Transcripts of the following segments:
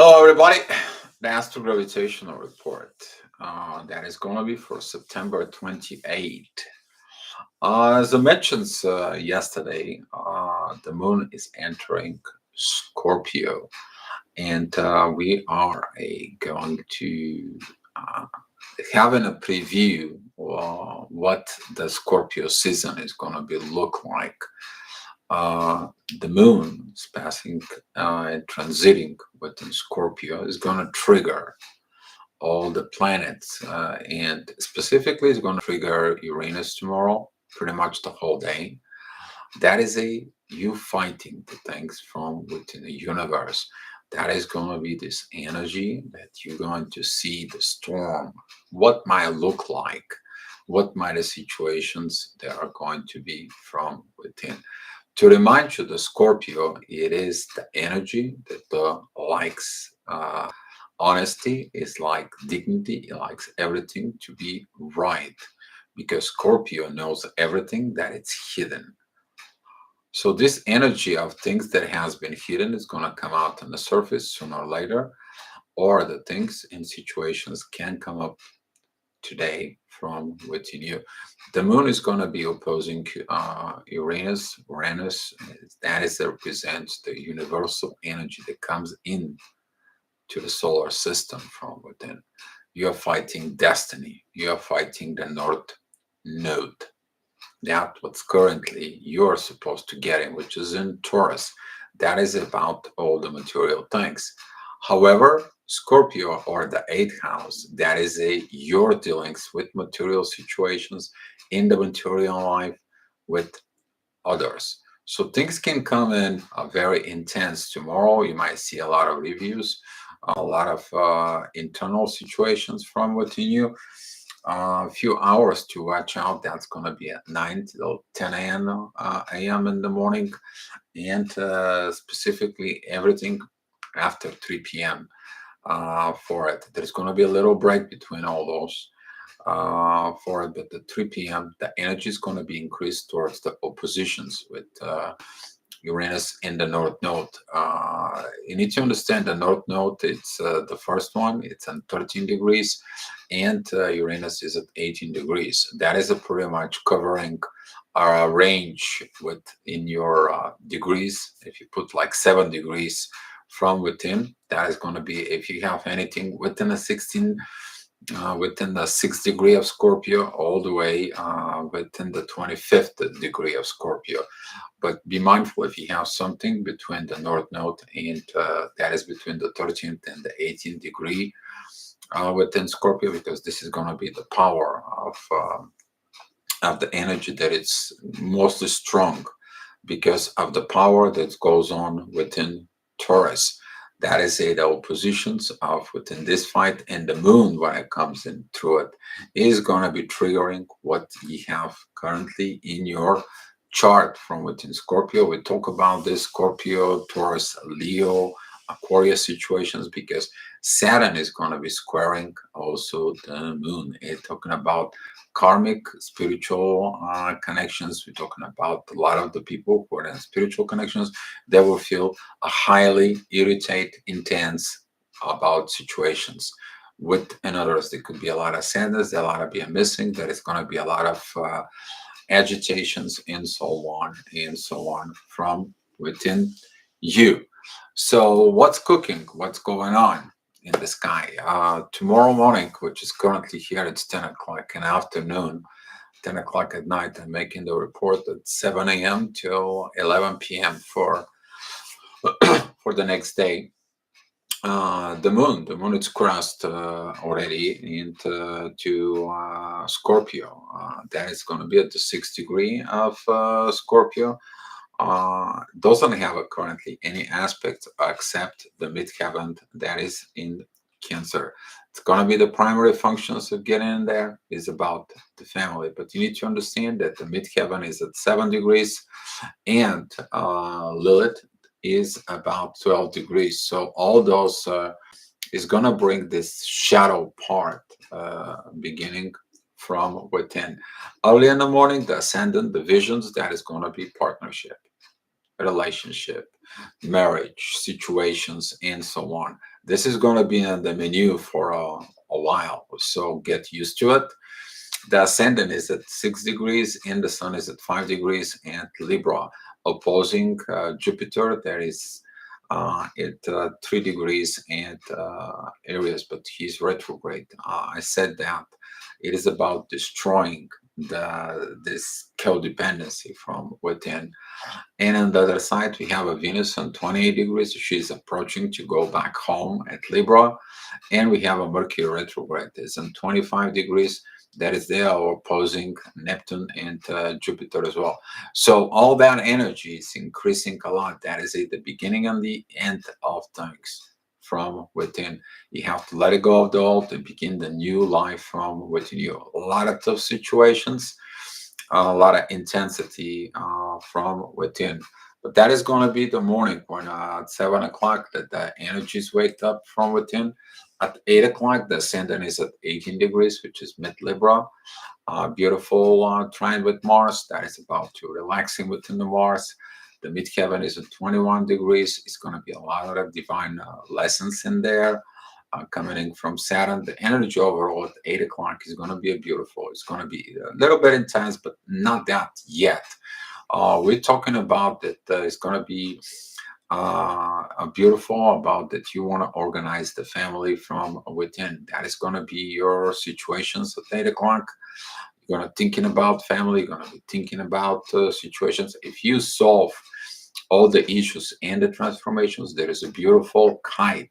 Hello, everybody. The Astro Gravitational Report. That is going to be for September 28th. As I mentioned yesterday, the moon is entering Scorpio, and we are going to uh, having a preview what the Scorpio season is going to be look like. uh, the moon is passing and transiting within Scorpio is going to trigger all the planets, and specifically, it's going to trigger Uranus tomorrow, pretty much the whole day. That is a you fighting the things from within the universe. That is going to be this energy that you're going to see the storm, what might look like, what might the situations that are going to be from within. To remind you, the Scorpio, it is the energy that likes honesty, is like dignity, it likes everything to be right because Scorpio knows everything that it's hidden. So this energy of things that has been hidden is going to come out on the surface sooner or later, or the things in situations can come up today from within you. The moon is going to be opposing Uranus. Uranus, that is represents the universal energy that comes in to the solar system from within. You are fighting destiny. You are fighting the North Node. That's what's currently you're supposed to get in, which is in Taurus. That is about all the material things. However, Scorpio or the eighth house, that is a your dealings with material situations in the material life with others. So things can come in very intense tomorrow. You might see a lot of reviews, a lot of internal situations from within you. A few hours to watch out. That's going to be at 9 till 10 a.m. A.m. in the morning, and specifically everything after 3 p.m. For it. There's going to be a little break between all those for it, but the 3 p.m. the energy is going to be increased towards the oppositions with Uranus in the North Node. You need to understand the North Node. It's the first one. It's on 13 degrees, and Uranus is at 18 degrees. That is a pretty much covering a range within your degrees. If you put like 7 degrees from within, that is going to be if you have anything within a 16 within the 6th degree of Scorpio, all the way within the 25th degree of Scorpio. But be mindful if you have something between the North Node and that is between the 13th and the 18th degree within Scorpio, because this is going to be the power of the energy that it's mostly strong because of the power that goes on within Taurus. That is the oppositions of within this fight, and the moon when it comes in through it is going to be triggering what you have currently in your chart from within Scorpio. We talk about this Scorpio, Taurus, Leo, Aquarius situations because Saturn is going to be squaring also the moon. It's talking about karmic spiritual connections. We're talking about a lot of the people who are in spiritual connections. They will feel a highly irritate, intense about situations. With in others, there could be a lot of sadness, there a lot of being missing. There is going to be a lot of agitations and so on from within you. So, what's cooking? What's going on in the sky? Tomorrow morning, which is currently here, it's 10 o'clock in the afternoon, 10 o'clock at night. I'm making the report at 7 a.m. till 11 p.m. for the next day. The moon is crossed already into to Scorpio. That is going to be at the 6th degree of Scorpio. Doesn't have currently any aspect except the midheaven that is in Cancer. It's going to be the primary functions of getting in there is about the family, but you need to understand that the midheaven is at 7 degrees, and Lilith is about 12 degrees. So all those is going to bring this shadow part beginning from within. Early in the morning, the ascendant, the visions, that is going to be partnership. relationship, marriage, situations, and so on. This is going to be on the menu for a while, so get used to it. The ascendant is at 6 degrees, and the sun is at 5 degrees, and Libra opposing Jupiter. There is at 3 degrees and Aries, but he's retrograde. I said that it is about destroying this codependency from within. And on the other side, we have a Venus on 28 degrees. She's approaching to go back home at Libra. And we have a Mercury retrograde. It's on 25 degrees. That is there opposing Neptune and Jupiter as well. So all that energy is increasing a lot. That is at the beginning and the end of things from within. You have to let it go of the old and begin the new life from within you. A lot of tough situations, a lot of intensity from within. But that is going to be the morning when at 7 o'clock that the energies wake up from within. At 8 o'clock, the ascendant is at 18 degrees, which is mid Libra. Beautiful trine with Mars. That is about to relaxing within the Mars. The midheaven is at 21 degrees. It's going to be a lot of divine lessons in there coming in from Saturn. The energy overall at 8 o'clock is going to be beautiful. It's going to be a little bit intense, but not that yet. We're talking about that it's going to be beautiful, about that you want to organize the family from within. That is going to be your situations at 8 o'clock. You're going to thinking about family. You're going to be thinking about situations. If you solve all the issues and the transformations, there is a beautiful kite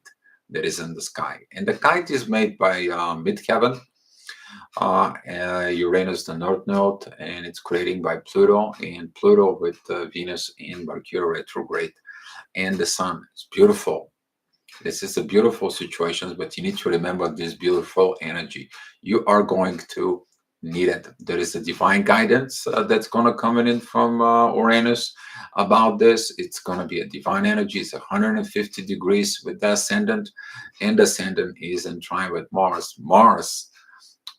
that is in the sky, and the kite is made by midheaven. Uranus, the north node, and it's creating by Pluto, and Pluto with Venus in Mercury retrograde, and the sun. It's beautiful. This is a beautiful situation, but you need to remember this beautiful energy. You are going to need it. There is a divine guidance that's going to come in from Uranus about this. It's going to be a divine energy. It's 150 degrees with the ascendant, and the ascendant is in trine with Mars. Mars,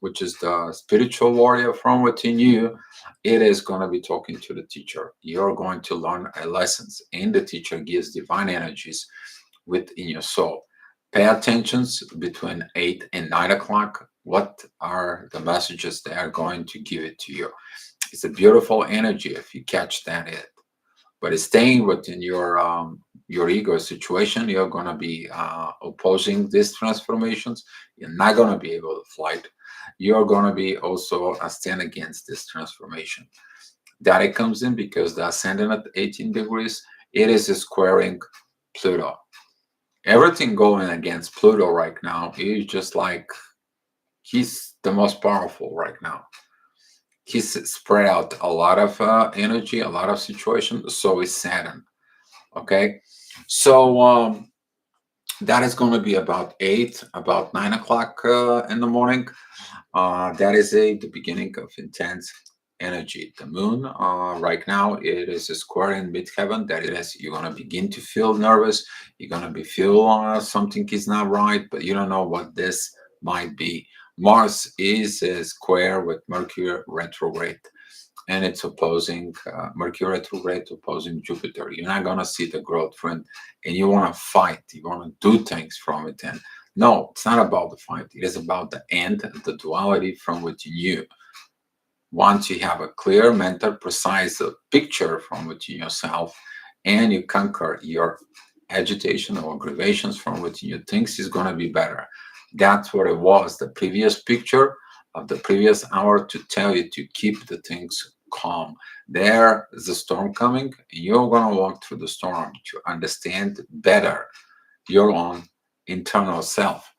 which is the spiritual warrior from within you, it is going to be talking to the teacher. You're going to learn a lessons, and the teacher gives divine energies within your soul. Pay attention between 8 and 9 o'clock. What are the messages they are going to give it to you? It's a beautiful energy if you catch that it. But it's staying within your ego situation. You're going to be opposing these transformations. You're not going to be able to fight. You're going to be also a stand against this transformation. That it comes in because the ascendant at 18 degrees, it is squaring Pluto. Everything going against Pluto right now is just like he's the most powerful right now. He's spread out a lot of energy, a lot of situations. So is Saturn. Okay, so that is going to be about 9 o'clock in the morning. That is the beginning of intense energy. The moon right now it is a square in midheaven. That is, you're going to begin to feel nervous. You're going to be feel something is not right, but you don't know what this might be. Mars is a square with Mercury retrograde, and it's opposing Mercury retrograde opposing Jupiter. You're not going to see the growth trend, and you want to fight. You want to do things from within. No, it's not about the fight. It is about the end, the duality from within you. Once you have a clear, mental, precise picture from within yourself, and you conquer your agitation or aggravations from within you, things is going to be better. That's what it was. The previous picture of the previous hour to tell you to keep the things calm. There is a storm coming, and you're going to walk through the storm to understand better your own internal self.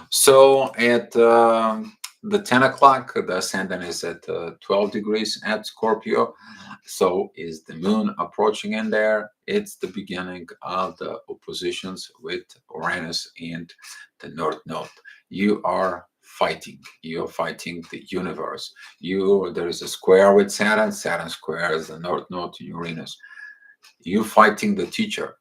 So at the 10 o'clock, the ascendant is at 12 degrees at Scorpio. So is the moon approaching in there. It's the beginning of the oppositions with Uranus and the North Node. You are fighting. You're fighting the universe. There is a square with Saturn. Saturn square is the North Node to Uranus. You fighting the teacher.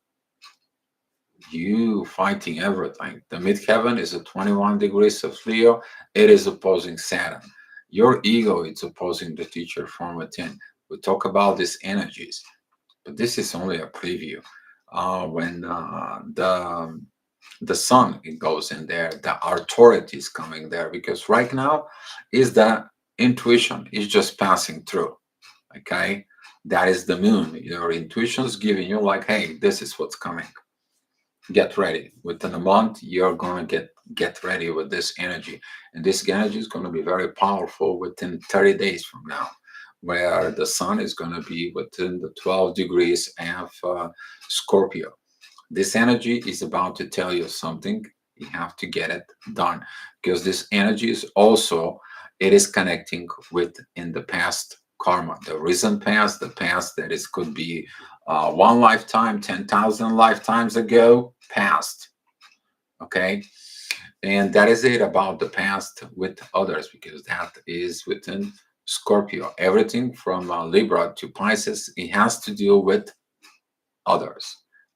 You fighting everything. The midheaven is at 21 degrees of Leo. It is opposing Saturn. Your ego is opposing the teacher from within. We talk about these energies. but this is only a preview. When the sun it goes in there, the authority is coming there, because right now is the intuition is just passing through. Okay, that is the moon. Your intuition is giving you like, hey, this is what's coming. Get ready. Within a month, you're gonna get ready with this energy, and this energy is gonna be very powerful within 30 days from now, where the sun is gonna be within the 12 degrees of Scorpio. This energy is about to tell you something. You have to get it done, because this energy is also, it is connecting with in the past karma, the recent past, the past that is could be one lifetime, 10,000 lifetimes ago past. Okay, and that is it about the past with others, because that is within Scorpio. Everything from Libra to Pisces, it has to deal with others.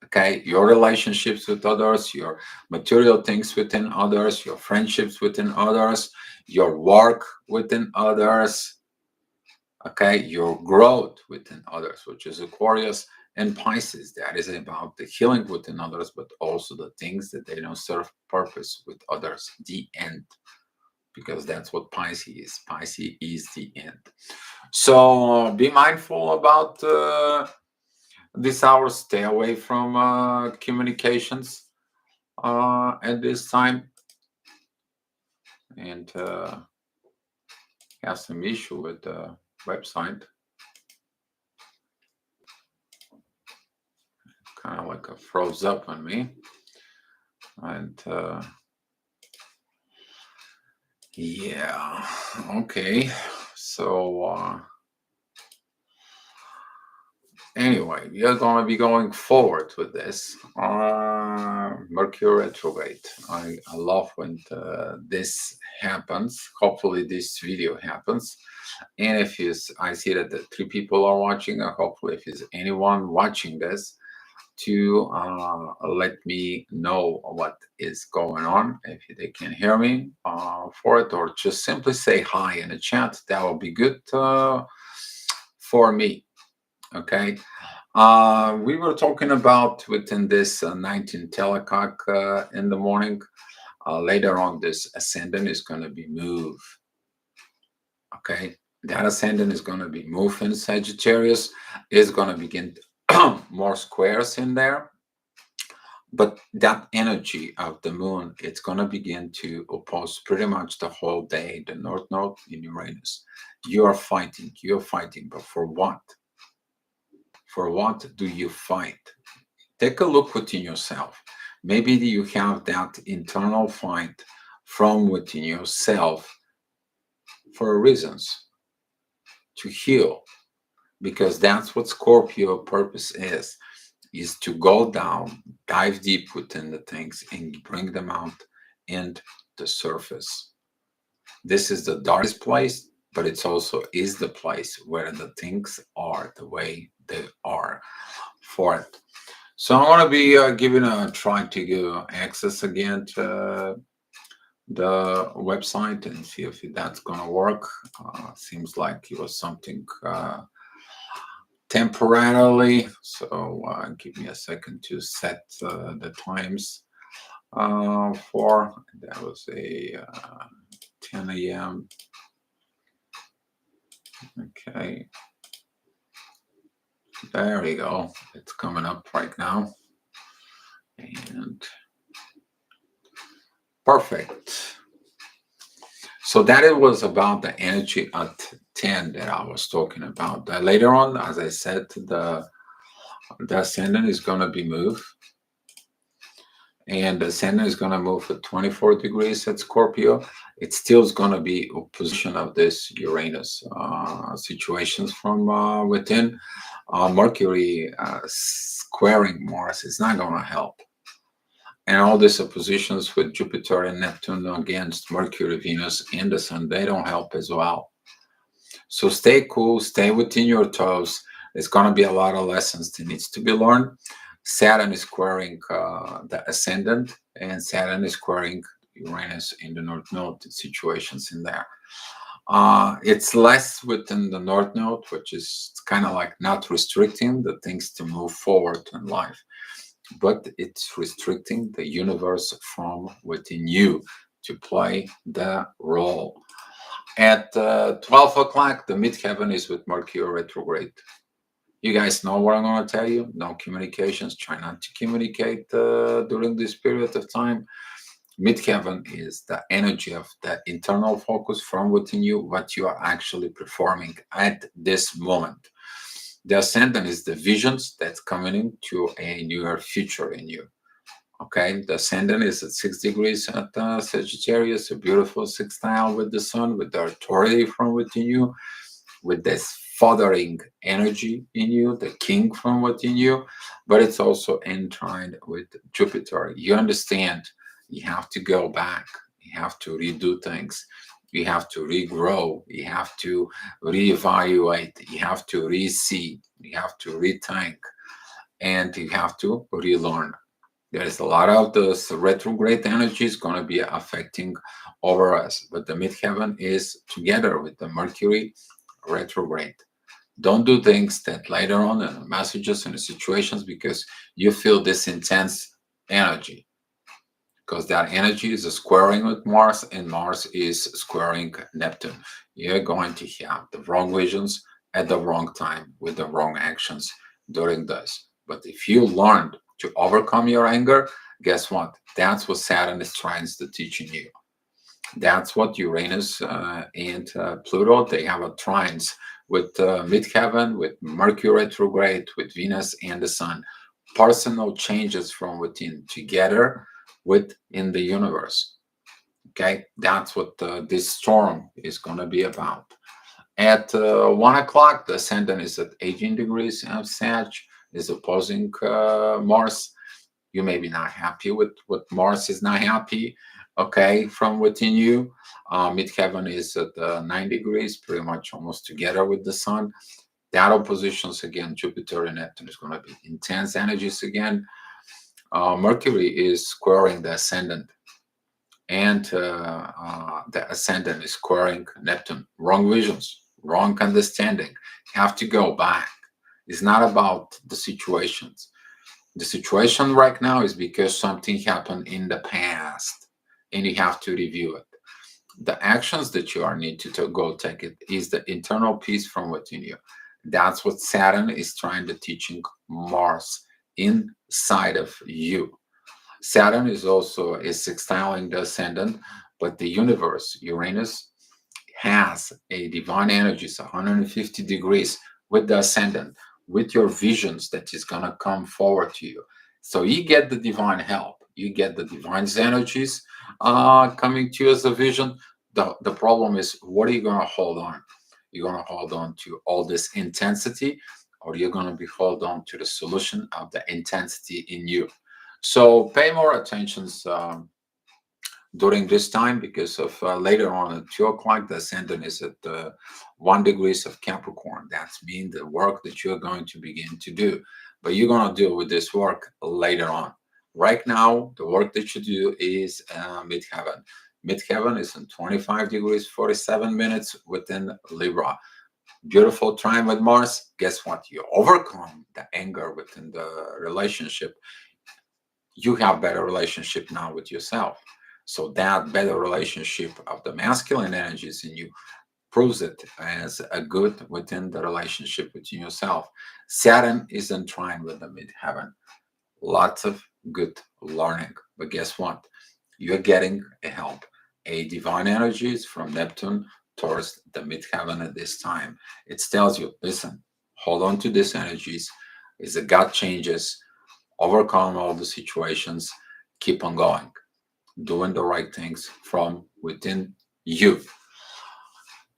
Okay, your relationships with others, your material things within others, your friendships within others, your work within others. Okay, your growth within others, which is Aquarius and Pisces. That is about the healing within others, but also the things that they don't serve purpose with others. The end, because that's what Pisces is. Pisces is the end. So be mindful about this hour. Stay away from communications at this time, and have some issue with the website. Kind of like a froze up on me, and yeah, okay. So anyway, we are going to be going forward with this. Mercury retrograde. I love when this happens. Hopefully, this video happens. And if I see that the 3 people are watching, hopefully, if there's anyone watching this, to let me know what is going on, if they can hear me for it, or just simply say hi in the chat. That will be good for me. Okay. We were talking about within this 19 telecock in the morning. Later on, this ascendant is going to be moved. Okay. That ascendant is going to be moved in Sagittarius. Is going to begin more squares in there. But that energy of the moon, it's going to begin to oppose pretty much the whole day, the North Node in Uranus. You're fighting, but for what? For what do you fight? Take a look within yourself. Maybe you have that internal fight from within yourself for reasons to heal, because that's what Scorpio purpose is to go down, dive deep within the things and bring them out in the surface. This is the darkest place, but it's also is the place where the things are the way they are for it. So I want to be giving a try to go access again to the website and see if that's gonna work. Seems like it was something temporarily. So give me a second to set the times for. That was a 10 a.m. Okay. There we go. It's coming up right now. And perfect. So that it was about the energy at 10 that I was talking about. Later on, as I said, the ascendant is going to be moved. And the ascendant is going to move at 24 degrees at Scorpio. It still is going to be a position of this Uranus situations from within. Mercury squaring Mars is not going to help. And all these oppositions with Jupiter and Neptune against Mercury, Venus, and the Sun, they don't help as well. So stay cool, stay within your toes. There's going to be a lot of lessons that needs to be learned. Saturn is squaring the ascendant, and Saturn is squaring Uranus in the North Node situations in there. It's less within the North Node, which is kind of like not restricting the things to move forward in life, but it's restricting the universe from within you to play the role. At 12 o'clock, the midheaven is with Mercury retrograde. You guys know what I'm going to tell you. No communications. Try not to communicate during this period of time. Midheaven is the energy of the internal focus from within you, what you are actually performing at this moment. The ascendant is the visions that's coming into a newer future in you. Okay, the ascendant is at 6 degrees at Sagittarius, a beautiful sextile with the sun, with the authority from within you, with this fathering energy in you, the king from within you, but it's also entwined with Jupiter. You understand, you have to go back, you have to redo things, you have to regrow, you have to reevaluate, you have to re-see, you have to rethink, and you have to relearn. There is a lot of this retrograde energy is going to be affecting over us, but the midheaven is together with the Mercury retrograde. Don't do things that later on in messages and situations because you feel this intense energy, because that energy is squaring with Mars and Mars is squaring Neptune. You're going to have the wrong visions at the wrong time with the wrong actions during this. But if you learned to overcome your anger, guess what? That's what Saturn is trying to teach you. That's what Uranus and Pluto, they have a trines with midheaven, with Mercury retrograde, with Venus and the Sun. Personal changes from within together within the universe. Okay, that's what this storm is going to be about. At 1 o'clock, the ascendant is at 18 degrees of Sag, is opposing Mars. You may be not happy with what Mars is not happy, okay, from within you. Midheaven is at 9 degrees, pretty much almost together with the sun. That oppositions again, Jupiter and Neptune is going to be intense energies again. Mercury is squaring the ascendant, and the ascendant is squaring Neptune. Wrong visions, wrong understanding. Have to go back. It's not about the situations. The situation right now is because something happened in the past and you have to review it. The actions that you are need to go take it is the internal peace from within you. That's what Saturn is trying to teaching Mars inside of you. Saturn is also is sextiling the ascendant, but the universe, Uranus, has a divine energy, so 150 degrees with the ascendant, with your visions that is going to come forward to you. So you get the divine help, you get the divine energies coming to you as a vision. The problem is, what are you going to hold on? You're going to hold on to all this intensity, or you're going to be hold on to the solution of the intensity in you. So pay more attention during this time, because of later on at 2 o'clock, the ascendant is at 1 degrees of Capricorn. That's mean the work that you're going to begin to do. But you're going to deal with this work later on. Right now, the work that you do is midheaven. Midheaven is in 25 degrees, 47 minutes within Libra. Beautiful trine with Mars. Guess what? You overcome the anger within the relationship. You have better relationship now with yourself. So that better relationship of the masculine energies in you proves it as a good within the relationship within yourself. Saturn is in trine with the midheaven. Lots of good learning. But guess what? You're getting a help. A divine energies from Neptune towards the midheaven at this time. It tells you, listen, hold on to these energies. As the gut changes, overcome all the situations, keep on going, doing the right things from within you.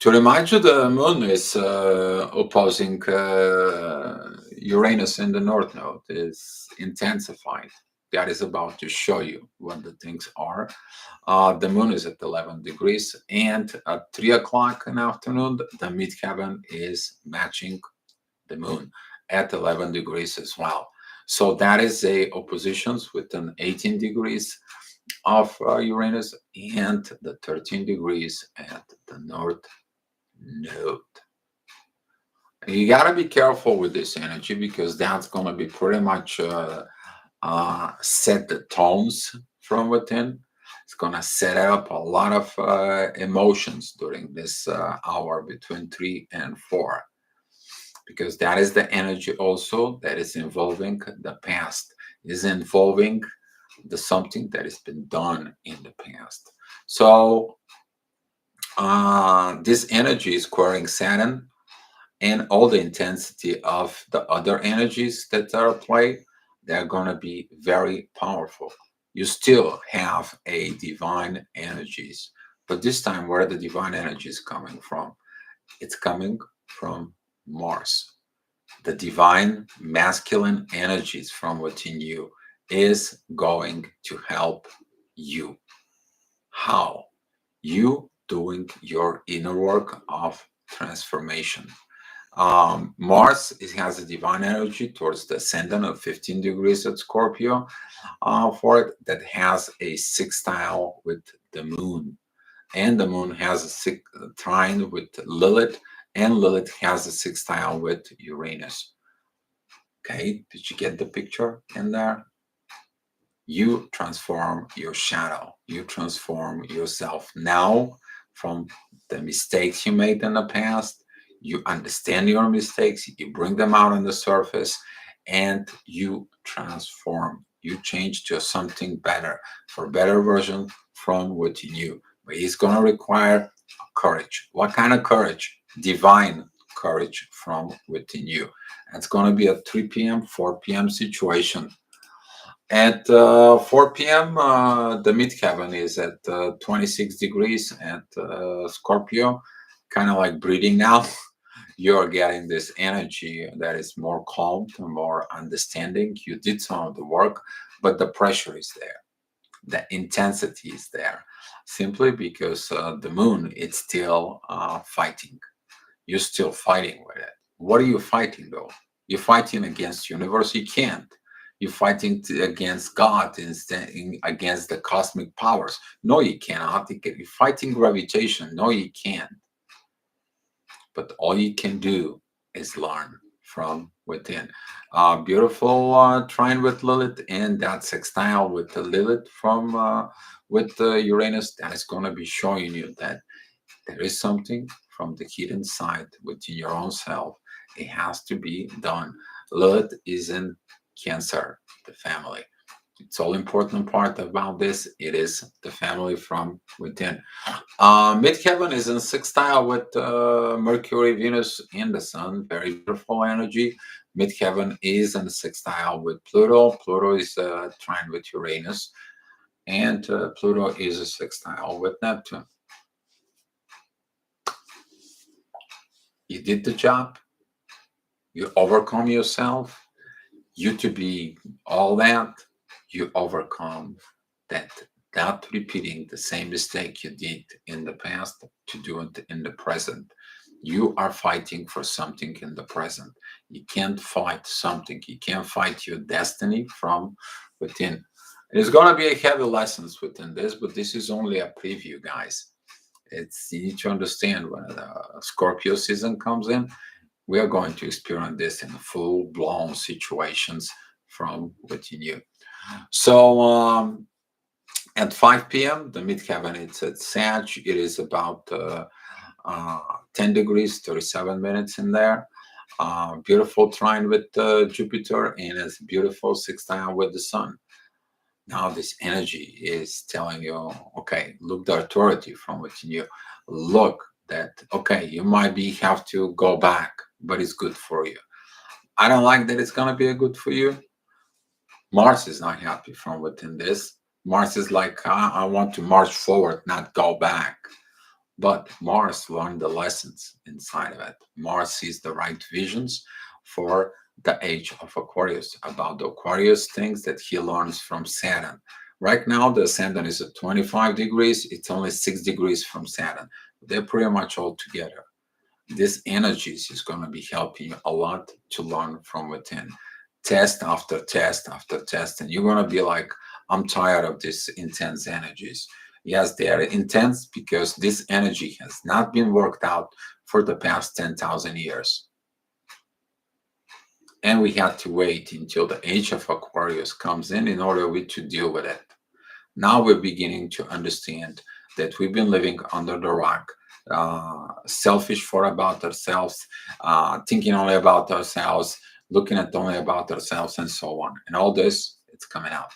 To remind you, the moon is opposing Uranus in the North Node, is intensified. That is about to show you what the things are. The moon is at 11 degrees, and at 3 o'clock in the afternoon, the midheaven is matching the moon at 11 degrees as well. So that is a oppositions within 18 degrees of Uranus and the 13 degrees at the North note. You got to be careful with this energy because that's going to be pretty much set the tones from within. It's going to set up a lot of emotions during this hour between 3 and 4, because that is the energy also that is involving the past, is involving the something that has been done in the past. So this energy is squaring Saturn, and all the intensity of the other energies that are at play, they're going to be very powerful. You still have a divine energies, but this time where the divine energy is coming from, it's coming from Mars. The divine masculine energies from within you is going to help you. How? You doing your inner work of transformation. Mars, it has a divine energy towards the ascendant of 15 degrees at Scorpio, for it, that has a sextile with the moon. And the moon has a trine with Lilith, and Lilith has a sextile with Uranus. Okay, did you get the picture in there? You transform your shadow. You transform yourself now from the mistakes you made in the past. You understand your mistakes, you bring them out on the surface, and you transform. You change to something better, for a better version from within you. But it's going to require courage. What kind of courage? Divine courage from within you. And it's going to be a 3 p.m., 4 p.m. situation. At 4 p.m., the midheaven is at 26 degrees at Scorpio, kind of like breathing now. You're getting this energy that is more calm, more understanding. You did some of the work, but the pressure is there. The intensity is there, simply because the moon is still fighting. You're still fighting with it. What are you fighting though? You're fighting against universe. You can't. You're fighting against God instead, against the cosmic powers. No, you cannot. You're fighting gravitation. No, you can't. But all you can do is learn from within. Beautiful trine with Lilith, and that sextile with the Lilith from with Uranus, that is going to be showing you that there is something from the hidden side within your own self. It has to be done. Lilith is in Cancer, the family. It's all important part about this. It is the family from within. Midheaven is in sextile with Mercury, Venus, and the Sun. Very beautiful energy. Midheaven is in sextile with Pluto. Pluto is trine with Uranus, and Pluto is a sextile with Neptune. You did the job. You overcome yourself. You to be all that. You overcome that. Not repeating the same mistake you did in the past, to do it in the present. You are fighting for something in the present. You can't fight something. You can't fight your destiny from within. There's going to be a heavy lessons within this, but this is only a preview, guys. It's, you need to understand, when the Scorpio season comes in, we are going to experience this in full-blown situations from within you. So at 5 p.m., the midheaven, it's at Sag. It is about 10 degrees, 37 minutes in there. Beautiful trine with Jupiter, and it's beautiful sextile with the Sun. Now this energy is telling you, okay, look the authority from within you. Look that, okay, you might be have to go back, but it's good for you. I don't like that it's going to be a good for you. Mars is not happy from within this. Mars is like, I want to march forward, not go back. But Mars learned the lessons inside of it. Mars sees the right visions for the age of Aquarius, about the Aquarius things that he learns from Saturn. Right now, the ascendant is at 25 degrees. It's only 6 degrees from Saturn. They're pretty much all together. This energies is going to be helping you a lot to learn from within. Test after test after test. And you're going to be like, I'm tired of these intense energies. Yes, they are intense because this energy has not been worked out for the past 10,000 years. And we had to wait until the age of Aquarius comes in order to deal with it. Now we're beginning to understand that we've been living under the rock, selfish for about ourselves, thinking only about ourselves, looking at only about ourselves, and so on. And all this, it's coming out.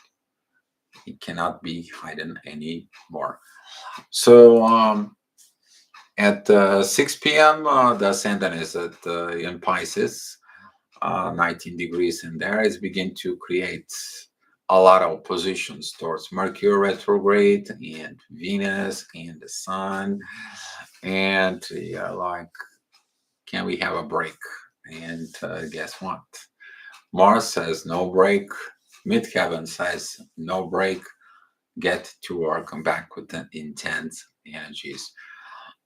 It cannot be hidden anymore. So at 6 p.m., the ascendant is in Pisces, 19 degrees, and there is begin to create a lot of oppositions towards Mercury retrograde and Venus and the Sun. And like, can we have a break? And guess what? Mars says no break. Midheaven says no break. Get to work. Come back with the intense energies.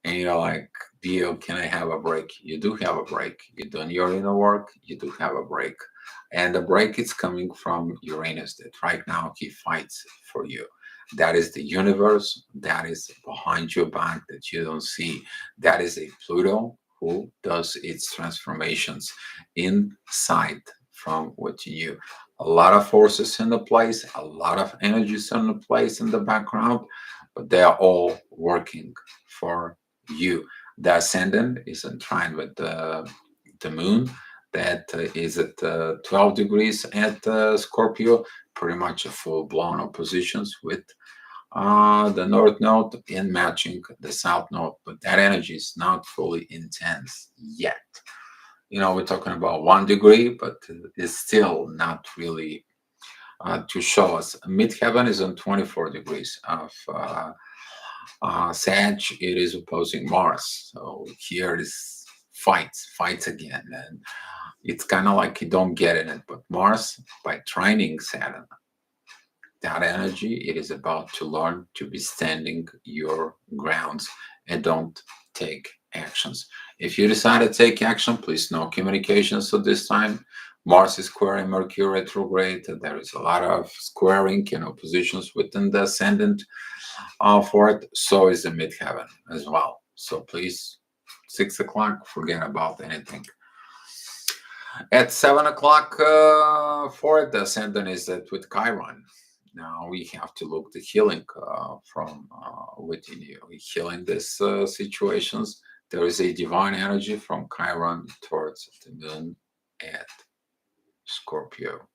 And you're like, Dio, can I have a break? You do have a break. You're doing your inner work. You do have a break. And the break is coming from Uranus that right now he fights for you. That is the universe. That is behind your back that you don't see. That is a Pluto who does its transformations inside from within you. A lot of forces in the place, a lot of energies in the place in the background, but they are all working for you. The ascendant is in trine with the moon that is at 12 degrees at Scorpio, pretty much a full-blown oppositions with the north node in matching the south node, but that energy is not fully intense yet. We're talking about 1 degree, but it's still not really to show us. Midheaven is on 24 degrees of Sag. It is opposing Mars, so here it is fights again, and it's kind of like you don't get in it. But Mars, by trining Saturn, that energy, it is about to learn to be standing your grounds and don't take actions. If you decide to take action, please no communications at this time. Mars is squaring Mercury retrograde. There is a lot of squaring and oppositions within the ascendant for it. So is the midheaven as well. So please, 6 o'clock, forget about anything. At 7 o'clock for it, the ascendant is with Chiron. Now we have to look the healing from within you, healing these situations. There is a divine energy from Chiron towards the moon at Scorpio.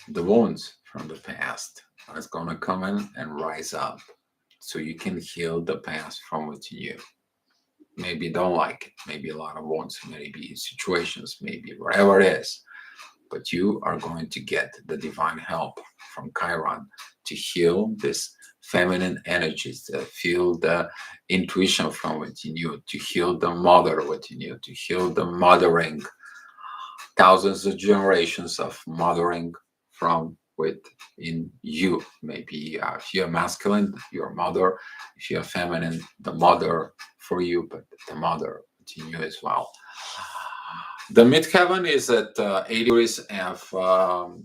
The wounds from the past are going to come in and rise up, so you can heal the past from within you. Maybe you don't like it, maybe a lot of wounds, maybe situations, maybe whatever it is, but you are going to get the divine help from Chiron to heal this feminine energies, to feel the intuition from within you, to heal the mother within you, to heal the mothering, thousands of generations of mothering from within you. Maybe if you're masculine, your mother; if you're feminine, the mother for you, but the mother within you as well. The midheaven is at 8 degrees of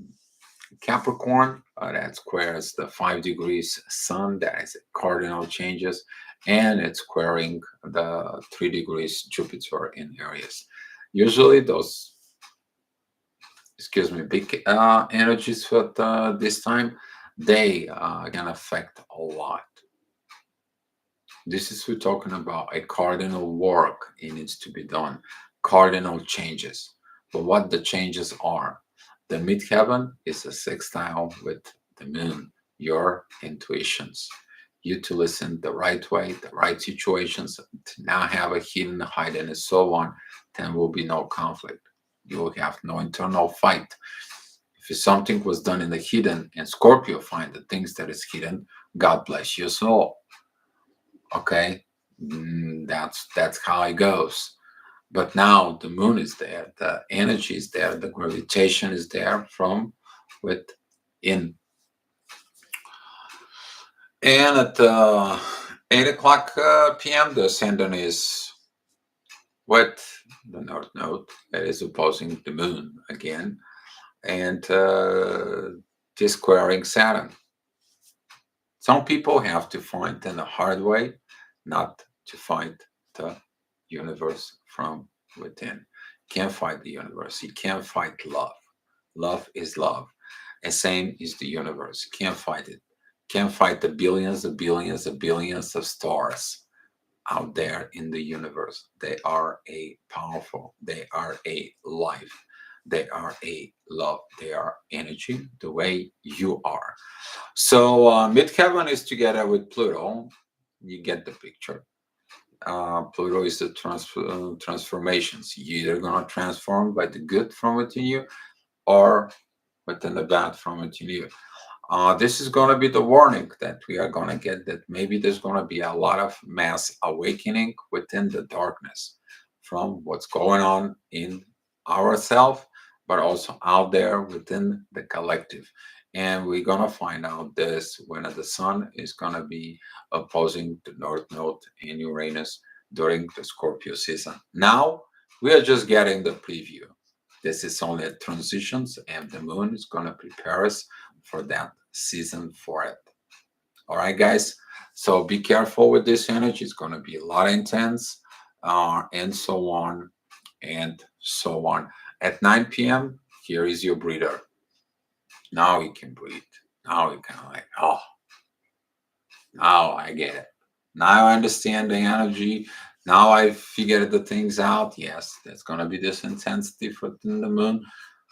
Capricorn. That squares the 5 degrees Sun. That is cardinal changes, and it's squaring the 3 degrees Jupiter in Aries. Usually, those big energies at this time, they can affect a lot. This is we're talking about a cardinal work. It needs to be done. Cardinal changes. But what the changes are, the midheaven is a sextile with the moon, your intuitions. You to listen the right way, the right situations, to now have a hidden, hidden, and so on, then will be no conflict. You will have no internal fight. If something was done in the hidden and Scorpio find the things that is hidden, God bless your soul. Okay, that's how it goes. But now the moon is there, the energy is there, the gravitation is there from within. And at 8 o'clock p.m., the ascendant is with the north node that is opposing the moon again, and squaring Saturn. Some people have to find in a hard way, not to fight the universe from within. Can't fight the universe. You can't fight love. Love is love. And same is the universe. Can't fight it. Can't fight the billions, the billions, the billions of stars out there in the universe. They are a powerful, they are a life, they are a love, they are energy, the way you are. So midheaven is together with Pluto. You get the picture. Pluto is the transformations. You're either gonna transform by the good from within you, or within the bad from within you. This is going to be the warning that we are going to get, that maybe there's going to be a lot of mass awakening within the darkness from what's going on in ourselves, but also out there within the collective. And we're going to find out this when the sun is going to be opposing the North Node in Uranus during the Scorpio season. Now, we are just getting the preview. This is only a transitions, and the moon is going to prepare us for that season for it. All right, guys. So be careful with this energy. It's going to be a lot intense, and so on and so on. At 9 p.m., here is your breather. Now you can breathe. Now you kind of like, oh, now I get it. Now I understand the energy. Now I figured the things out. Yes, there's going to be this intensity for the moon.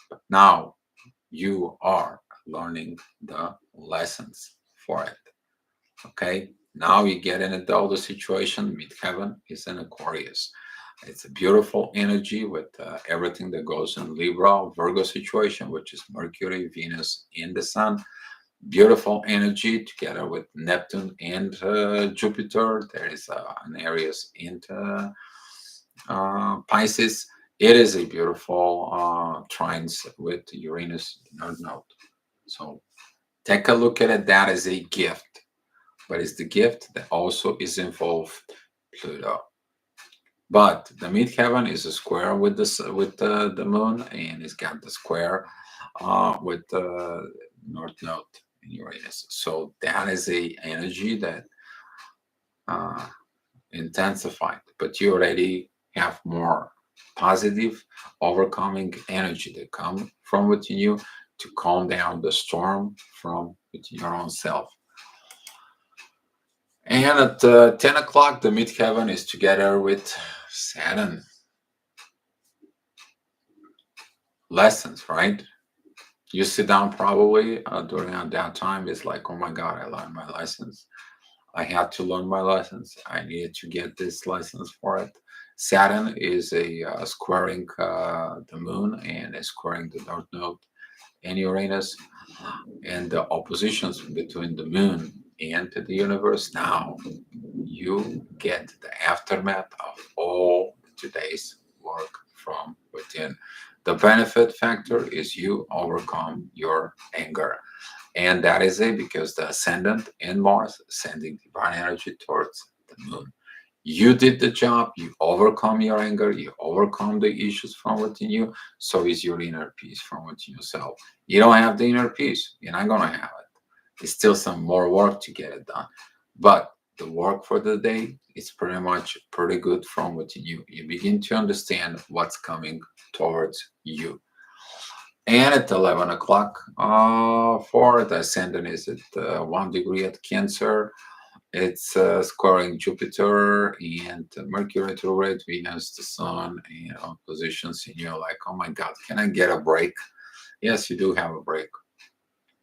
But now you are learning the lessons for it. Okay, now you get into all the situation. Midheaven is in Aquarius. It's a beautiful energy with everything that goes in Libra, Virgo situation, which is Mercury, Venus, and the Sun. Beautiful energy together with Neptune and Jupiter. There is an Aries into Pisces. It is a beautiful trines with Uranus North Node. So take a look at it. That is a gift, but it's the gift that also is involved Pluto. But the midheaven is a square with the moon, and it's got the square with the North Node in Uranus. So that is a energy that uh, intensified, but you already have more positive overcoming energy that come from within you to calm down the storm from within your own self. And at 10 o'clock, the midheaven is together with Saturn. Lessons, right? You sit down probably during that time. It's like, oh my God, I learned my lessons. I had to learn my lessons. I needed to get this license for it. Saturn is a squaring the moon and is squaring the North Node and Uranus, and the oppositions between the moon and the universe. Now you get the aftermath of all today's work from within. The benefit factor is you overcome your anger. And that is it, because the ascendant in Mars sending divine energy towards the moon. You did the job, you overcome your anger, you overcome the issues from within you. So is your inner peace from within yourself. You don't have the inner peace, you're not gonna have it. It's still some more work to get it done. But the work for the day is pretty much pretty good from within you. You begin to understand what's coming towards you. And at 11 o'clock, for the ascendant is at 1 degree at Cancer. It's squaring Jupiter and Mercury retrograde, Venus, the Sun, and positions. And you're like, oh my God, can I get a break? Yes, you do have a break.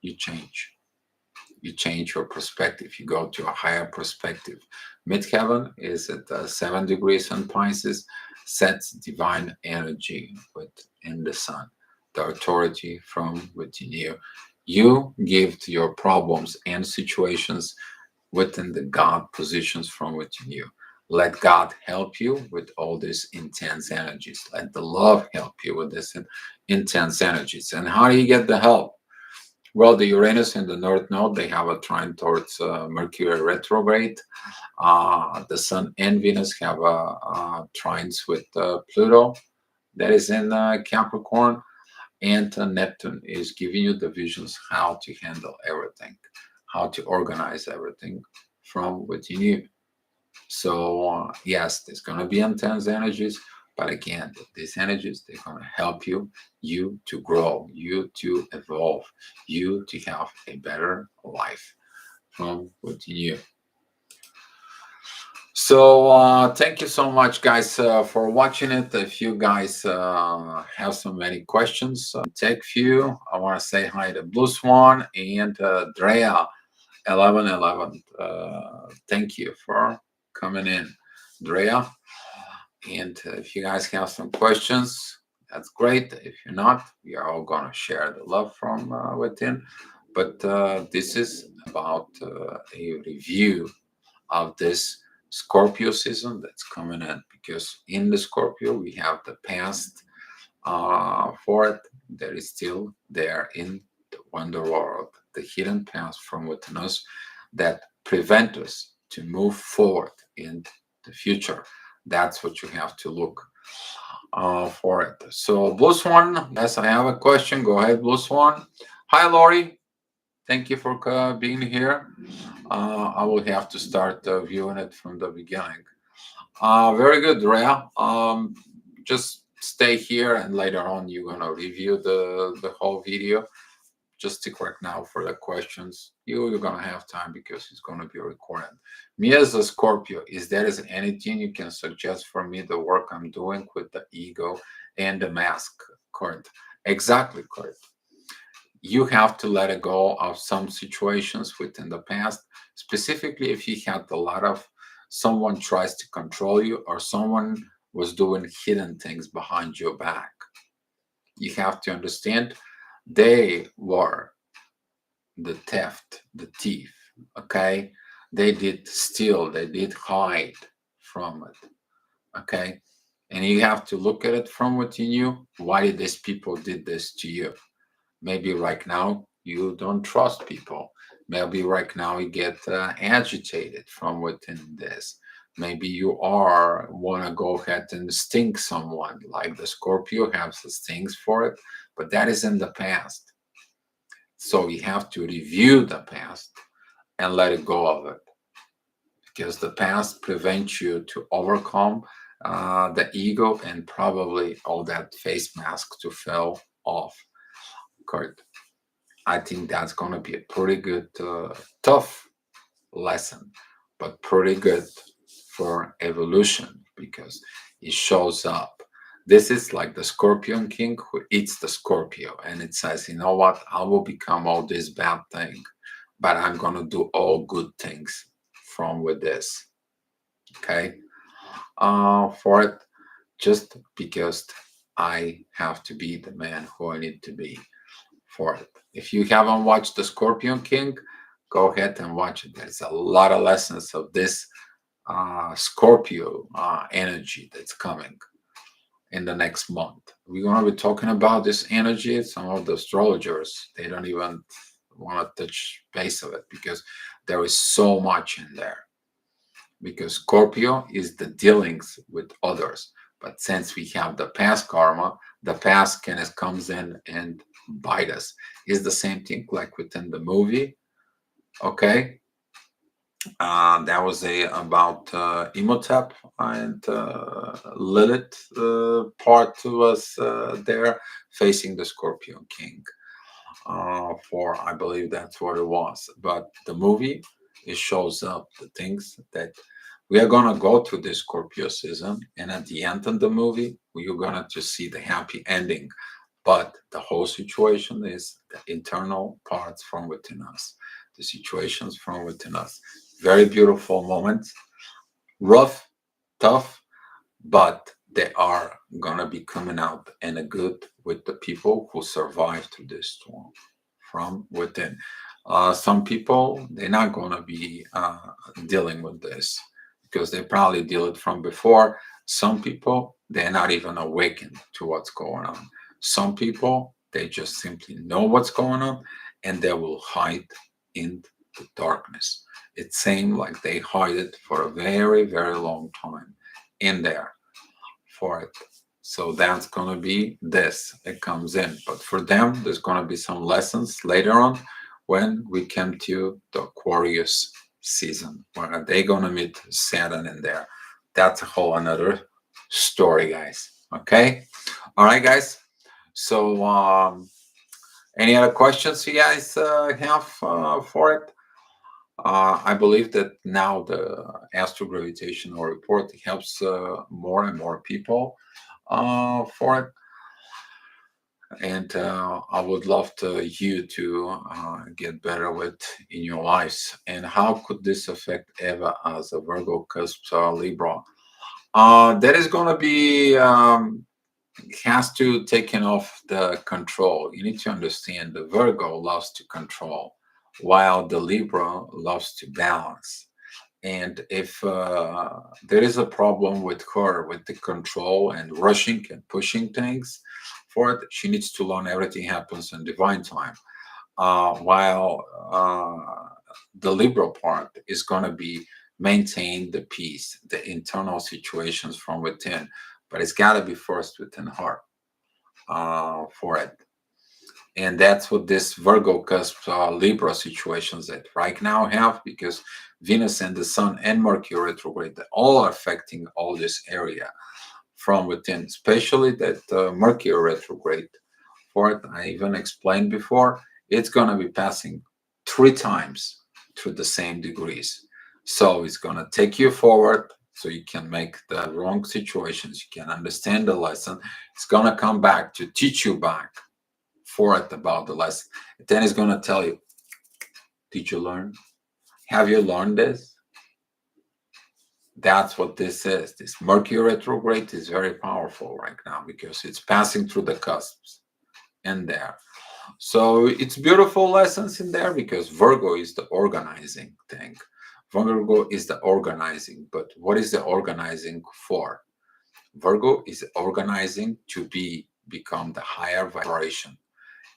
You change. You change your perspective. You go to a higher perspective. Midheaven is at 7 degrees in Pisces, sets divine energy within the Sun, the authority from within you. You give your problems and situations within the God positions from within you. Let God help you with all these intense energies. Let the love help you with this intense energies. And how do you get the help? Well, the Uranus and the North Node, they have a trine towards Mercury retrograde. The Sun and Venus have trines with Pluto that is in Capricorn. And Neptune is giving you the visions how to handle everything, how to organize everything from within you. So yes, there's gonna be intense energies, but again, these energies, they're gonna help you to grow, you to evolve, you to have a better life from within you. So thank you so much, guys, for watching it. If you guys have so many questions, take few. I want to say hi to Blue Swan and Drea 1111. Thank you for coming in, Drea. And if you guys have some questions, that's great. If you're not, we are all gonna share the love from within. But this is about a review of this Scorpio season that's coming in, because in the Scorpio we have the past for it that is still there in the wonder world, the hidden past from within us that prevent us to move forward in the future. That's what you have to look for it. So Blue Swan, yes, I have a question. Go ahead, Blue Swan. Hi, Lori. Thank you for being here. I will have to start viewing it from the beginning. Very good, Rhea. Just stay here, and later on you're gonna review the whole video. Just stick right now for the questions. You're gonna have time because it's gonna be recorded. Me as a Scorpio, is there is anything you can suggest for me the work I'm doing with the ego and the mask, Kurt? Exactly, Kurt. You have to let it go of some situations within the past, specifically if you had a lot of someone tries to control you or someone was doing hidden things behind your back. You have to understand they were the theft, the thief, okay? They did steal, they did hide from it, okay? And you have to look at it from within you. Why did these people did this to you? Maybe right now you don't trust people. Maybe right now you get agitated from within this. Maybe you are want to go ahead and sting someone, like the Scorpio has the stings for it, but that is in the past. So you have to review the past and let it go of it, because the past prevents you to overcome the ego and probably all that face mask to fall off. Kurt, I think that's going to be a pretty good, tough lesson, but pretty good for evolution because it shows up. This is like the Scorpion King who eats the Scorpio, and it says, you know what? I will become all this bad thing, but I'm going to do all good things from with this. Okay. For it, just because I have to be the man who I need to be for it. If you haven't watched The Scorpion King, go ahead and watch it. There's a lot of lessons of this Scorpio energy that's coming in the next month. We're going to be talking about this energy. Some of the astrologers, they don't even want to touch base of it because there is so much in there. Because Scorpio is the dealings with others. But since we have the past karma, the past kind of comes in and bite us. Is the same thing like within the movie. Okay. That was a about Imhotep and Lilith part was there facing the Scorpion King. For I believe that's what it was. But the movie, it shows up the things that we are gonna go through this Scorpio season, and at the end of the movie, you're gonna just see the happy ending. But the whole situation is the internal parts from within us, the situations from within us. Very beautiful moments, rough, tough, but they are gonna be coming out in a good with the people who survive through this storm from within. Some people they're not gonna be dealing with this because they probably deal it from before. Some people they're not even awakened to what's going on. Some people they just simply know what's going on and they will hide in the darkness. It seems like they hide it for a very, very long time in there for it. So that's going to be this. It comes in. But for them, there's going to be some lessons later on when we come to the Aquarius season, where they gonna meet Saturn in there. That's a whole another story, guys. Okay, all right, guys. So, any other questions you guys have for it? I believe that now the astrogravitational report helps more and more people for it, and I would love you to get better with in your lives. And how could this affect Eva as a Virgo cusp Libra? That is going to be has to taken off the control. You need to understand the Virgo loves to control, while the Libra loves to balance. And if there is a problem with her, with the control and rushing and pushing things for it, she needs to learn everything happens in divine time. While the liberal part is going to be maintain the peace, the internal situations from within, but it's got to be first within her for it. And that's what this Virgo cusp Libra situations that right now have, because Venus and the Sun and Mercury retrograde, they all are affecting all this area from within, especially that Mercury retrograde. For it, I even explained before, it's going to be passing 3 times through the same degrees. So it's going to take you forward so you can make the wrong situations, you can understand the lesson. It's going to come back to teach you back for it about the lesson. Then it's going to tell you, did you learn? Have you learned this? That's what this is. This Mercury retrograde is very powerful right now because it's passing through the cusps in there. So it's beautiful lessons in there because Virgo is the organizing thing. Virgo is the organizing, but what is the organizing for? Virgo is organizing to become the higher vibration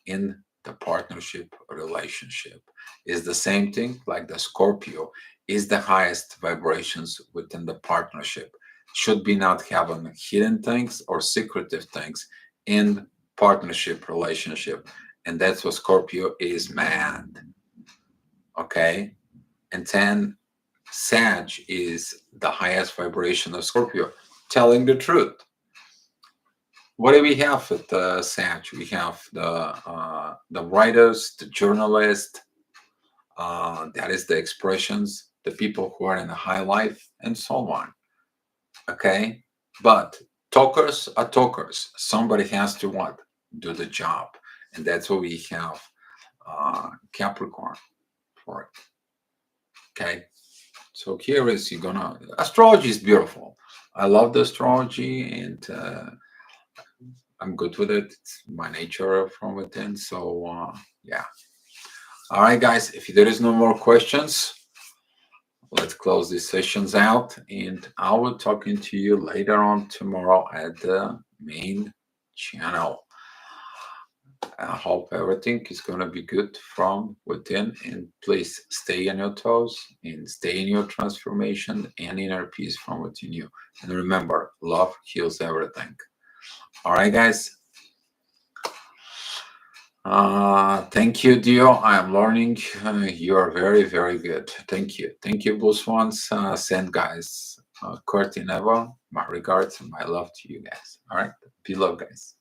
in the partnership relationship. Is the same thing like the Scorpio is the highest vibrations within the partnership. Should be not having hidden things or secretive things in partnership relationship. And that's what Scorpio is mad. Okay. And then Sag is the highest vibration of Scorpio, telling the truth. What do we have at the Sag? We have the writers, the journalists, that is the expressions, the people who are in a high life, and so on. Okay, but talkers are talkers. Somebody has to what? Do the job, and that's what we have Capricorn for it. Okay, so here is you're gonna astrology is beautiful. I love the astrology, and I'm good with it. It's my nature from within. So yeah. All right, guys. If there is no more questions, let's close these sessions out, and I will talking to you later on tomorrow at the main channel. I hope everything is going to be good from within, and please stay on your toes and stay in your transformation and inner peace from within you. And remember, love heals everything. All right, guys. Thank you, Dio. I am learning. You are very, very good. Thank you. Thank you, Bruce Ones. Send guys. Kurt and Eva, my regards and my love to you guys. All right. Be love, guys.